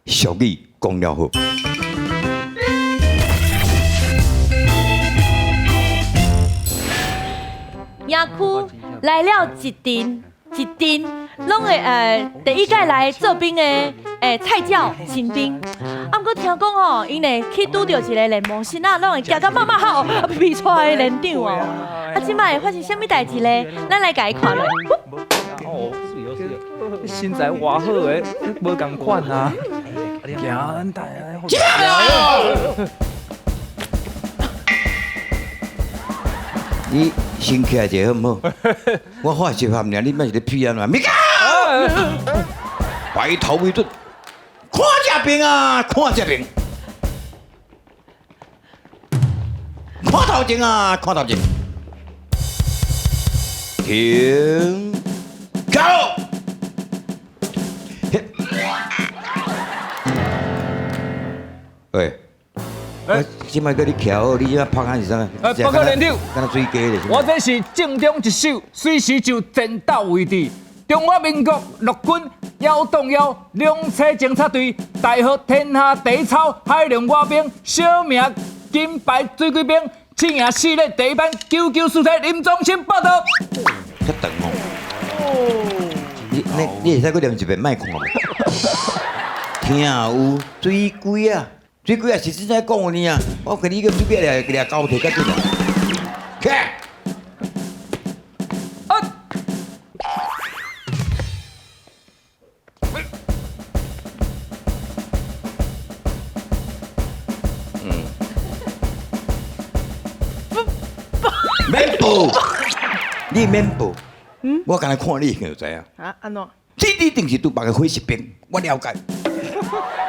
俗语讲了好。野区来了一阵，拢会第一届来做兵的菜鸟新兵。啊，毋过听讲吼，因咧去拄着一个练模生啊，拢会行到骂骂吼，皮皮出来的连长哦。啊，即摆会发生什么代志咧？咱来甲伊看落。哦，身材偌好诶，无共款啊。行，大家。你先起来者好唔好？我发习含尔，你莫是咧屁啊嘛？咪讲，白头为准，看这边啊，看这边，看头前啊，看头前，停，走。喂。我即摆叫你徛，你即摆拍喊是啥？报告连长，敢若水鸡咧？我这是正中一手，随时就战斗位置。中华民国陆军幺洞幺两栖侦察队，大号天下第一操海龙蛙兵，小名金牌水鬼兵，请赢系列第一班9947林忠兴报道。较长哦。你会使搁念一遍，莫看无。听有水鬼啊！水鬼啊，是真在讲呢啊！我跟你个水鬼来交替较紧啊！起来！免步，你免步。我刚才看你就知啊。啊，安怎？你一定是拄别个火士兵，我了解。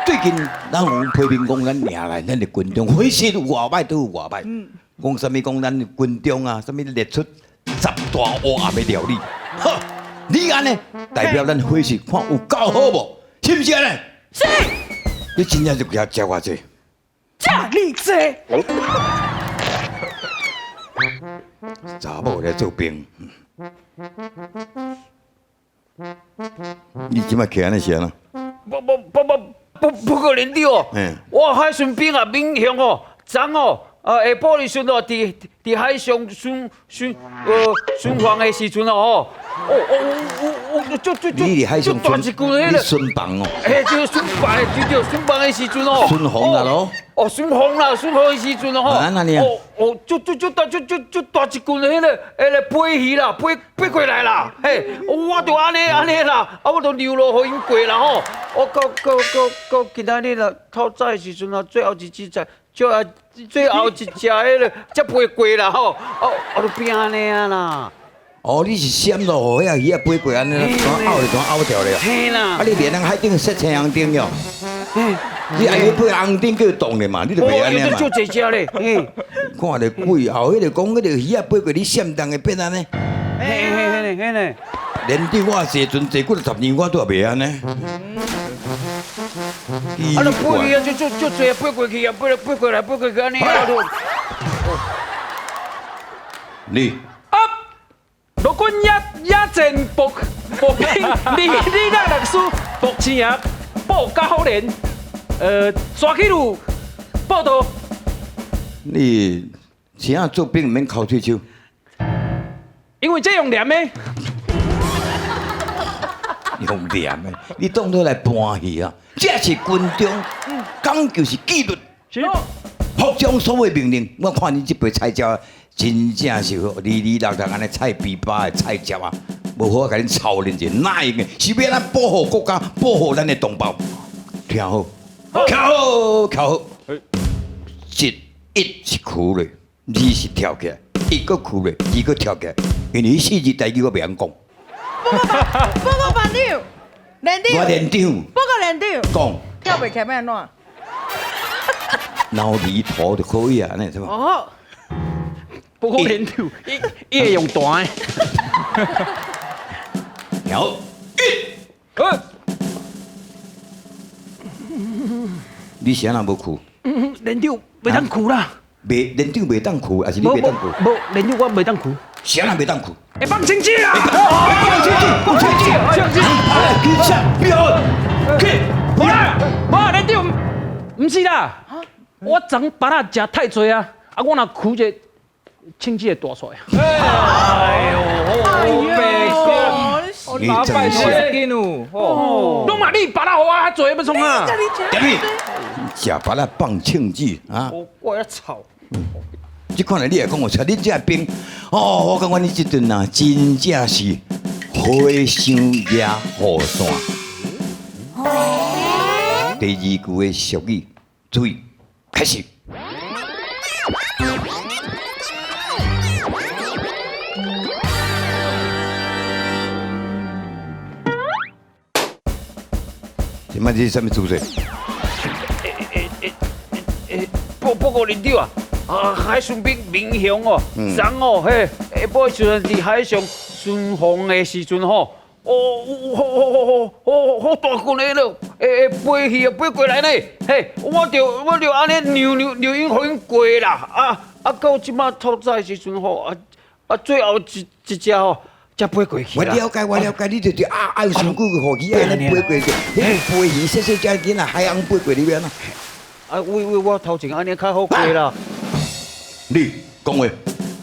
最近咱有批评讲咱赢来，咱的军中火势有偌歹都有偌歹。讲啥物讲咱的军中啊，啥物列出10大黑暗的料理。呵，你安尼代表咱火势看有够好无？是不是安尼？是。你真正就给他食偌济？食你济。查某来做兵，你即摆徛安尼是安怎？不过连长哦，我海巡兵啊，民雄哦，昨哦，下晡日时哦，伫海上巡防的时阵哦，你伫海上大一群迄你个，巡防哦，就是巡防的，就巡防的时阵哦，巡防啦咯，哦，巡防啦，巡防的时阵哦，安那呢？就大一群迄个飞鱼啦，飞过来啦，嘿，我就安尼啦，啊，我就流落互因过啦吼，我到今仔日啦，透早的时阵啊，最后一只才，最后一只迄个才飞过啦吼，我就变安尼啊啦。哦，你是闪落迄个鱼啊飞过安尼，全拗就全拗掉了。嘿啦，啊，你连人海顶设青红灯了，你爱去飞红灯叫动的嘛，你就袂安尼嘛。就这只咧，嘿，看着鬼，后迄个讲迄个鱼啊飞过，你闪动会变安尼。嘿咧。连对我坐船坐几10年，我都也袂安尼。啊，就飞去啊，就坐飞过去啊，飞过来安尼啊，就。你。陆军野战步兵李亮律师目前报高连，抓起路报道。你怎样做兵唔免靠喙手？因为这用念的。用念的，你当作来搬戏啊？这是军中，讲就是纪律。服从所有命令。我看你这杯菜椒，真正是利落落安尼菜粑粑的菜椒啊，无好甲恁操练者，哪用的？是要咱保护国家，保护咱的同胞。听好，瞧好。一是哭嘞，二是跳起来，一个哭嘞，二个跳起来，因为4字代志我袂晓讲。报告班长，连长。我连长。报告连长。讲。要袂起要安怎？脑离头就可以啊，那是吧？哦。不过连长，伊会用弹的。好，你谁人无哭？连长袂当哭啦。连长袂当哭，还是你袂当哭？无，连长我袂当哭。谁人袂当哭？会放清气啊！放清气！不要！唔是啦，我昨巴拉食太多啊，我若苦一个亲戚的大帅。哎呦，白讲，你老板真是要紧哦。拢嘛你巴拉我做要创啊？点你食把那放庆记啊！我要吵。这款你来讲，我猜你这兵哦，我感觉你这顿啊，真正是火烧野火线。第二句的俗语，注意开始。今麦这是什么姿势？报告领导啊，海巡兵民雄哦，昨哦嘿，下晡时阵伫海上巡防的时阵吼，好大群的咯，飞去啊飞过来呢，嘿，我着安尼扭因互因过啦，到即马透早的时阵吼，最后一只吼。才飞过去啦。我了解，你就是有上句个河鱼安尼飞过去，迄飞鱼细细只囡仔海洋飞过里边啊。我头前安尼较好过啦。你讲话，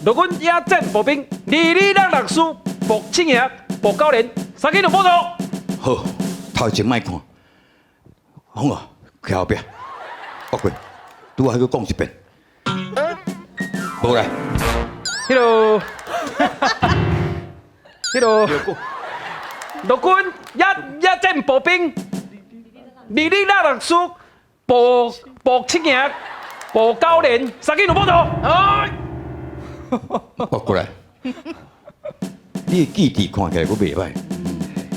陆军野战步兵2266师步青爷步高连，3支就报道。好，头前莫看，好啊，去后壁，不过，拄还去讲一遍。无来，陆军野战步兵2266师步青爷步高连，3支就报道。我过来，你的记忆看起来佫袂歹。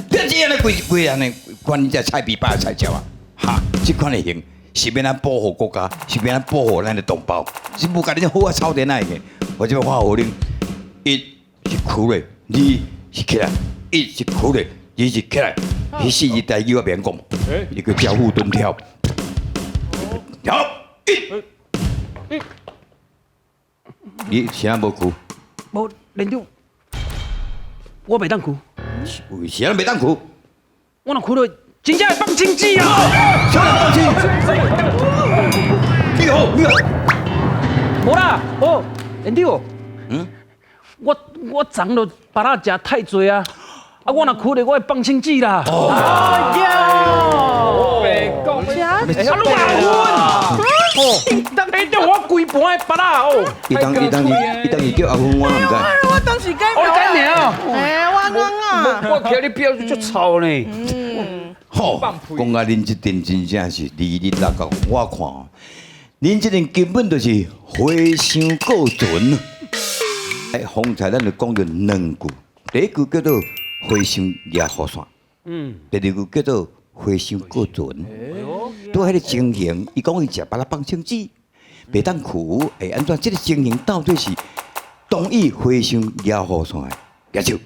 这安尼规安尼，管你只菜比巴菜鸟啊！哈，这款的型是免咱保护国家，是免咱保护咱的同胞，是无甲恁好啊操电那个。我这要发号令，一是苦嘞，二是起来，一是苦嘞，二是起来。迄四字代语我免讲，你个交互蹲跳，跳一。你现在无哭？无连长，我袂当哭，为啥袂当哭？我若哭了，真正会放亲子啊！小人放弃。你好，无啦，连长，嗯，我昨落巴拉食太多啊，我若哭了，我会放亲子啦。白讲，你嘛昏？连长，我规盘的巴拉哦。伊当是叫阿芬，我唔知。我当时干我干娘，我我听你表就吵呢。吼，讲啊，恁这阵真正是2269，我看哦，恁这阵根本就是火伤过准。方才咱就讲着两句，第一句叫做火伤野雨伞，第二句叫做火伤过准。拄迄个情形，伊讲伊食把它放清子，袂当苦，会安怎？这个情形到底是同意火伤野雨伞的野手？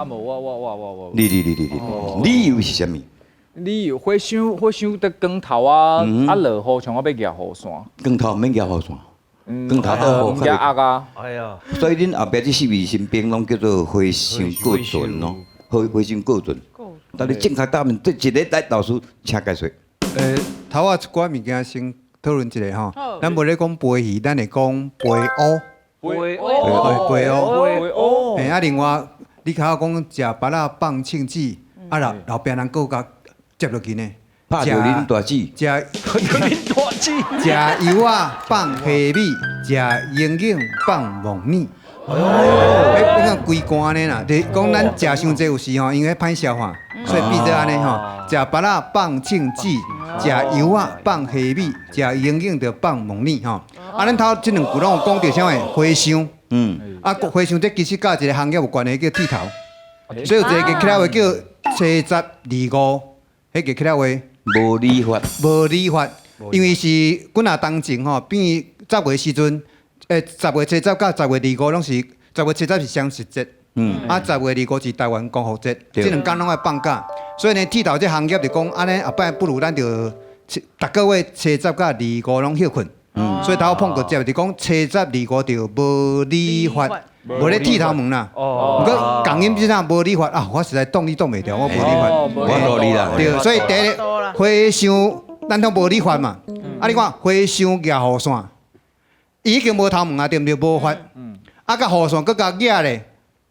无我。你，理由是啥物？你有火伤得光头啊，落雨像我要夹雨伞，光头毋免野雨伞，光头唔夹压啊。哎呀，所以恁后壁这四位新兵拢叫做火伤过准咯，火伤过准。但你正确答案，这一个来老师请解说。头啊一寡物件先讨论一下吼，咱无咧讲飞鱼，咱会讲飞乌。飞飞乌，啊，另外你较讲食巴拉放庆子，老边人佫甲接落去呢。拍着恁大姊，食恁大姊，食油啊放虾米，食营养放梦米。你看规罐呢啦，就是讲咱食伤济有时吼，因为歹消化，所以变做安尼吼，食巴拉放庆子，食油啊放虾米，食营养着放梦米吼。咱头即两句拢有讲到啥物火伤，火伤这其实甲一个行业有关系，叫剃头，所以有一个起来话叫七十二五，迄个起来话无理法，无理法，因为是阮也当前吼，变10月时阵。10月七十到10月25拢是10月七十是双十节，10月25是台湾光复节，这两天拢爱放假，所以呢，剃头这行业就讲安尼，后摆不如咱就逐个月七十到25拢休困，所以头碰过接就讲七十25就无理法，无咧剃头门啦。不过讲音即上无理法啊，我实在动力动袂掉，我无理法。我努力啦。对，所以第一火伤咱都无你法嘛。啊，你看花香夹雨伞，伊已经无头毛啊，对毋对？无法。啊，甲雨伞搁甲夹咧，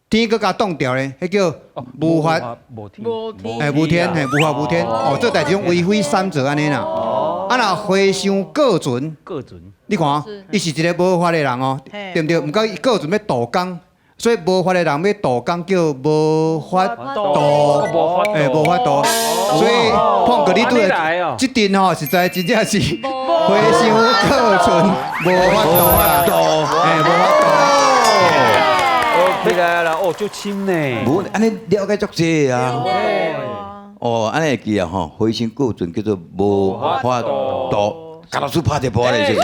天搁甲冻掉咧，迄叫无法。无天，无天无天，无法无天。哦，这代志种为非三者安尼啦。啊，若花香过准，各准。你看哦，伊是一个无法的人哦，嘿对毋对？毋过伊过准要渡江，所以无法的人要渡江叫无法渡，无法渡。所以碰过你拄的即阵吼，实在真正是花香过准，无法度啦，无法度。起来啦，哦，足深呢。无安尼了解足济啊。哦，安尼会记啊吼，花香过准叫做无法度。甲老师拍一波咧，谢谢。